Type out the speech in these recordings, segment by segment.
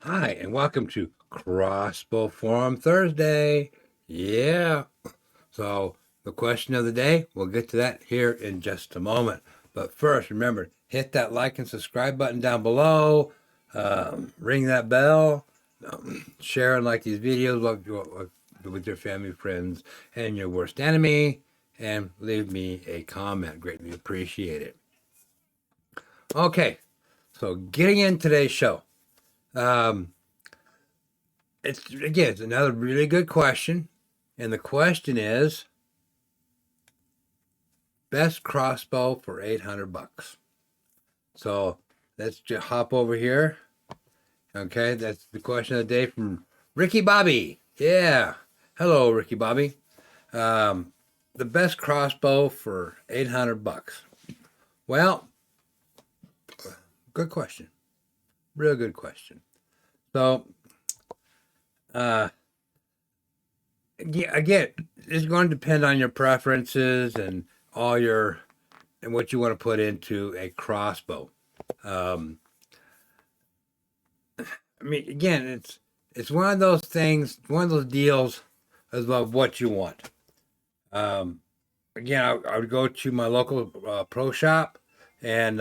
Hi, and welcome to Crossbow Forum Thursday. Yeah. So, the question of the day, we'll get to that here in just a moment. But first, remember, hit that like and subscribe button down below, ring that bell, share and like these videos with your family, friends, and your worst enemy, and leave me a comment. Greatly appreciate it. Okay, so getting in today's show. It's another really good question, and the question is best crossbow for 800 bucks. So let's just hop over here. Okay, that's the question of the day from Ricky Bobby. Yeah, hello Ricky Bobby. The best crossbow for 800 bucks. Well, good question, real good question. So, yeah, again, it's going to depend on your preferences and all your and what you want to put into a crossbow. Um, I mean, again, it's one of those things, one of those deals of what you want. Um, again, I would go to my local pro shop and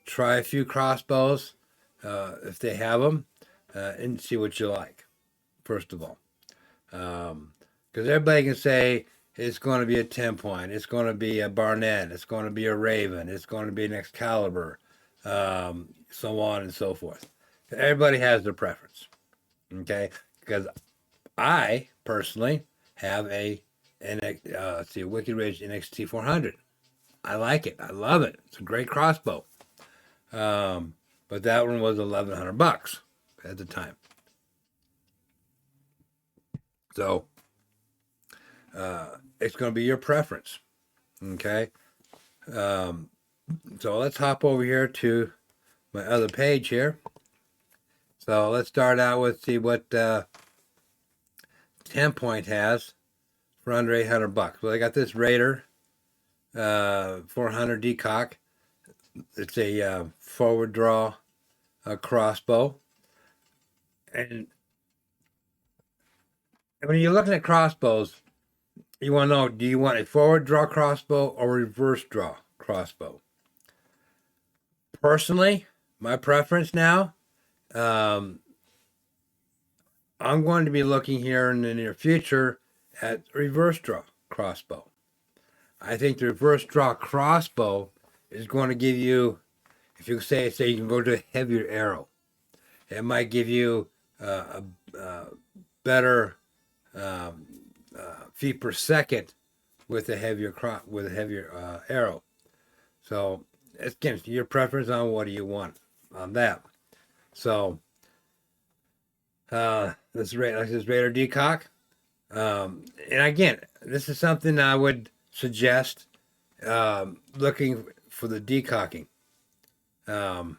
try a few crossbows if they have them, and see what you like. First of all, because everybody can say it's going to be a 10 point, it's going to be a Barnett, it's going to be a Raven, it's going to be an Excalibur, so on and so forth. Everybody has their preference, okay? Because I personally have a Wicked Ridge NXT 400. I like it. I love it. It's a great crossbow. But that one was 1,100 bucks at the time. So it's going to be your preference, okay? Um, so let's hop over here to my other page here. So let's start out with see what 10 point has for under 800 bucks. Well, I got this Raider 400 decock. It's a forward draw crossbow. And when you're looking at crossbows, you want to know, do you want a forward draw crossbow or reverse draw crossbow? Personally, my preference now, um, I'm going to be looking here in the near future at reverse draw crossbow. I think the reverse draw crossbow is going to give you, if you say you can go to a heavier arrow, it might give you a better feet per second with a heavier arrow. So again, your preference on what do you want on that. So this Raider decock, and again, this is something I would suggest looking for the decocking. I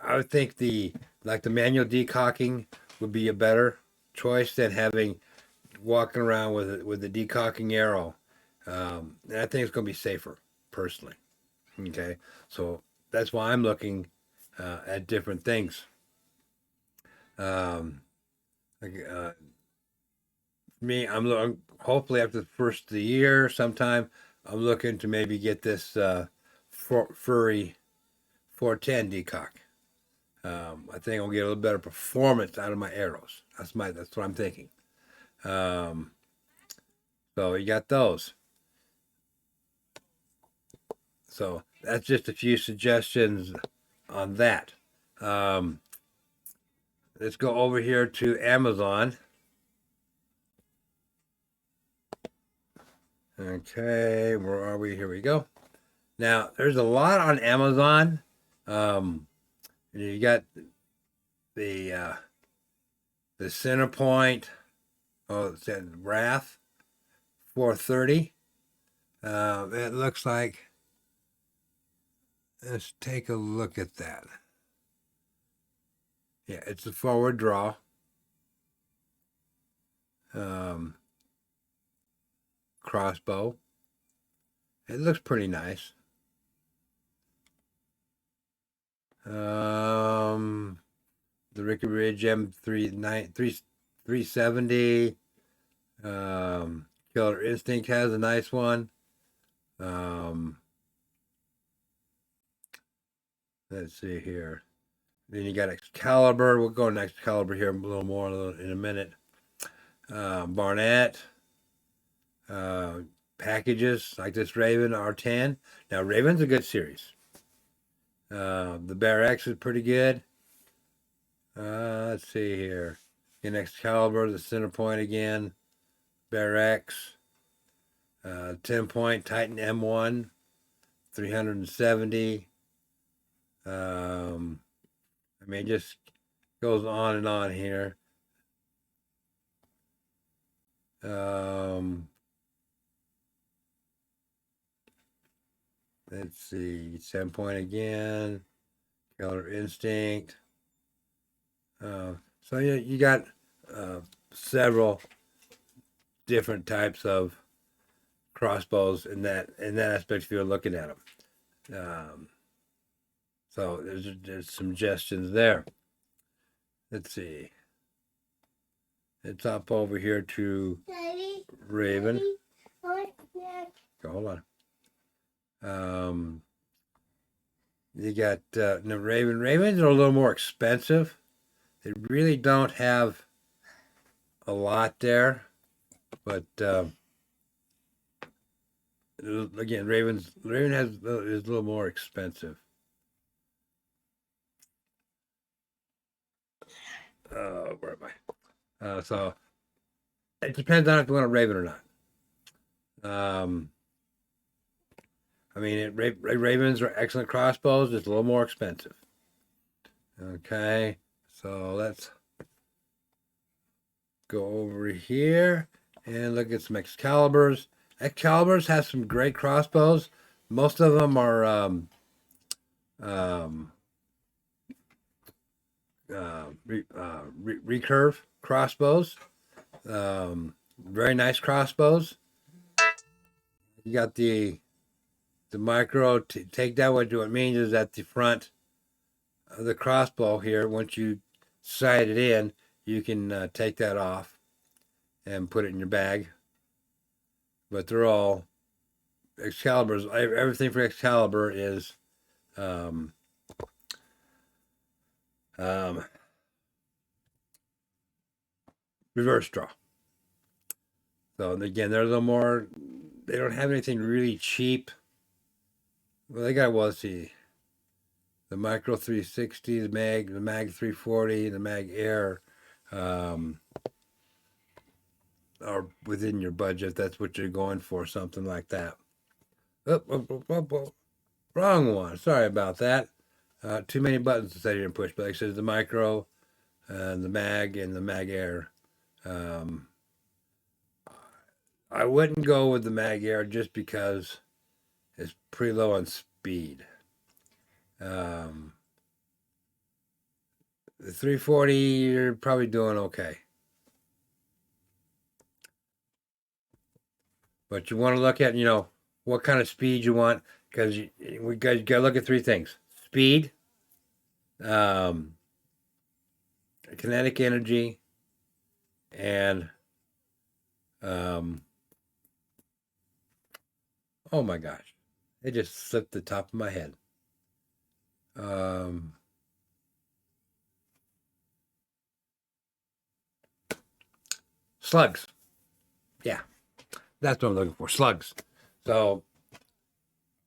I would think the manual decocking would be a better choice than having walking around with the decocking arrow. And I think it's going to be safer personally. Okay, so that's why I'm looking at different things. Um, Me, I'm looking. Hopefully, after the first of the year, sometime I'm looking to maybe get this furry 410 decock. I think I'll get a little better performance out of my arrows. That's what I'm thinking. Um, so you got those. So that's just a few suggestions on that. Um, let's go over here to Amazon. Okay, where are we? Here we go. Now, there's a lot on Amazon. You got the center point. Oh, it said Wrath 430. It looks like. Let's take a look at that. Yeah, it's a forward draw. Crossbow. It looks pretty nice. Ricky Ridge M370. Killer Instinct has a nice one. Let's see here. Then you got Excalibur. We'll go next Excalibur here a little more in a minute. Barnett. Packages like this Raven R10. Now Raven's a good series. The Bear X is pretty good. Let's see here. Again, Excalibur, the center point again. Bear X. 10 point Titan M1. 370. I mean, it just goes on and on here. Let's see, 10 point again, Killer Instinct. So you got several different types of crossbows in that aspect if you're looking at them. So there's some suggestions there. Let's see. Let's hop over here to Raven. Hold on. You got the Raven. Ravens are a little more expensive. They really don't have a lot there, but again, Raven is a little more expensive. Where am I? So it depends on if you want a Raven or not. I mean, Ravens are excellent crossbows, just a little more expensive. Okay, so let's go over here and look at some Excaliburs. Excaliburs have some great crossbows. Most of them are recurve crossbows. Very nice crossbows. You got the micro takedown. What it means is at the front of the crossbow here, once you sight it in, you can take that off and put it in your bag. But they're all Excaliburs. Everything for Excalibur is reverse draw. So again, they're a little more. They don't have anything really cheap. Well, they got, well, let's see, the Micro 360, the Mag 340, the Mag Air are within your budget. That's what you're going for, something like that. Wrong one. Sorry about that. Too many buttons to say you didn't push. But like I said, the Micro, the Mag, and the Mag Air. I wouldn't go with the Mag Air just because it's pretty low on speed. The 340, you're probably doing okay. But you want to look at, what kind of speed you want, because we got to look at three things: speed, kinetic energy, and oh my gosh, it just slipped the top of my head. Slugs. Yeah, that's what I'm looking for. Slugs. So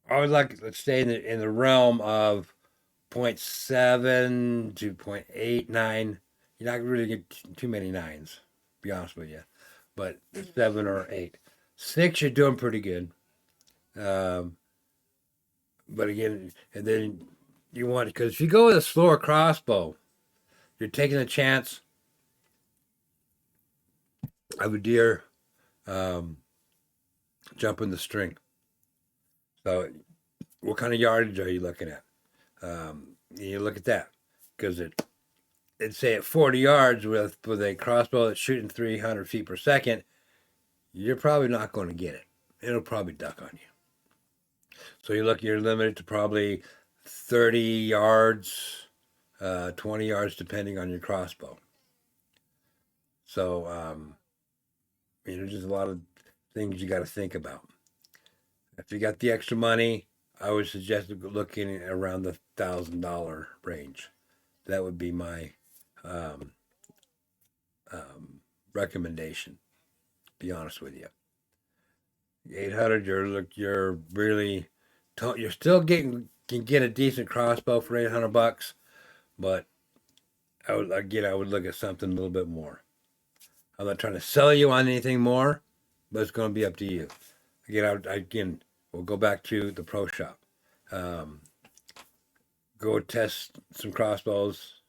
I would like to stay in the realm of 0.7 to 0.89. You're not really get too many nines, to be honest with you. But 7 or 8. 6, you're doing pretty good. But again, and then you want, because if you go with a slower crossbow, you're taking a chance of a deer jumping the string. So what kind of yardage are you looking at? You look at that, because it'd say at 40 yards with a crossbow that's shooting 300 feet per second, you're probably not going to get it. It'll probably duck on you. So you're limited to probably 30 yards 20 yards depending on your crossbow. So, there's just a lot of things you got to think about. If you got the extra money, I would suggest looking around the $1,000 range. That would be my recommendation. To be honest with you, 800, you're really, you're still can get a decent crossbow for $800, but I would look at something a little bit more. I'm not trying to sell you on anything more, but it's going to be up to you. Again, we'll go back to the pro shop. Go test some crossbows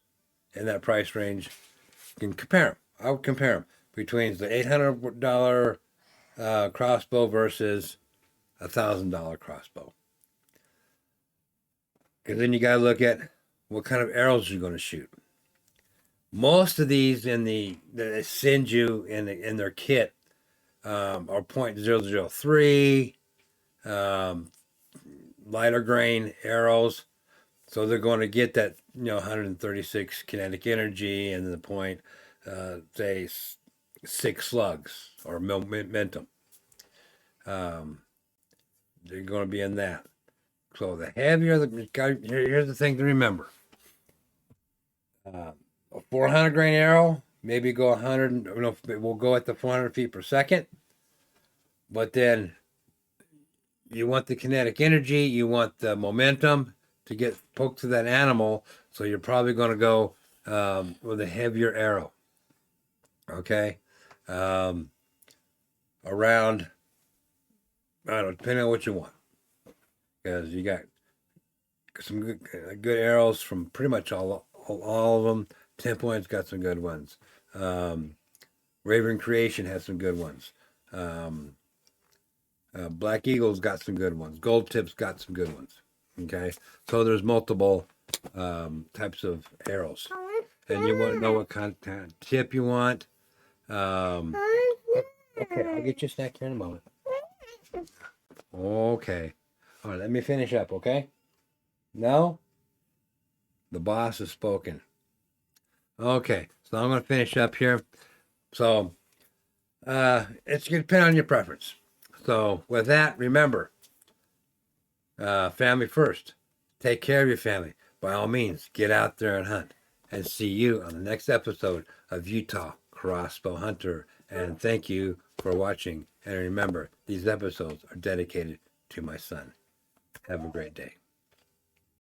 in that price range. You can compare them. I would compare them between the $800 crossbow versus $1,000 crossbow. Because then you got to look at what kind of arrows you're going to shoot. Most of these that they send you in their kit are .003, lighter grain arrows. So they're going to get that 136 kinetic energy and the point, say 6 slugs or momentum. They're going to be in that. So the heavier here's the thing to remember. A 400 grain arrow, maybe go 100. We'll go at the 400 feet per second. But then you want the kinetic energy, you want the momentum to get poked to that animal. So you're probably going to go with a heavier arrow. Okay, around, I don't know, depending on what you want, because you got some good arrows from pretty much all of them. 10 Point's got some good ones. Raven Creation has some good ones. Black Eagle's got some good ones. Gold Tip's got some good ones. Okay, so there's multiple types of arrows, and you want to know what kind of tip you want. Okay, I'll get you a snack here in a moment. Okay, all right, let me finish up. Okay, no, the boss has spoken. Okay, so I'm going to finish up here. So it's going to depend on your preference. So with that, remember, family first. Take care of your family. By all means, get out there and hunt. And see you on the next episode of Utah Crossbow Hunter. And thank you for watching. And remember, these episodes are dedicated to my son. Have a great day.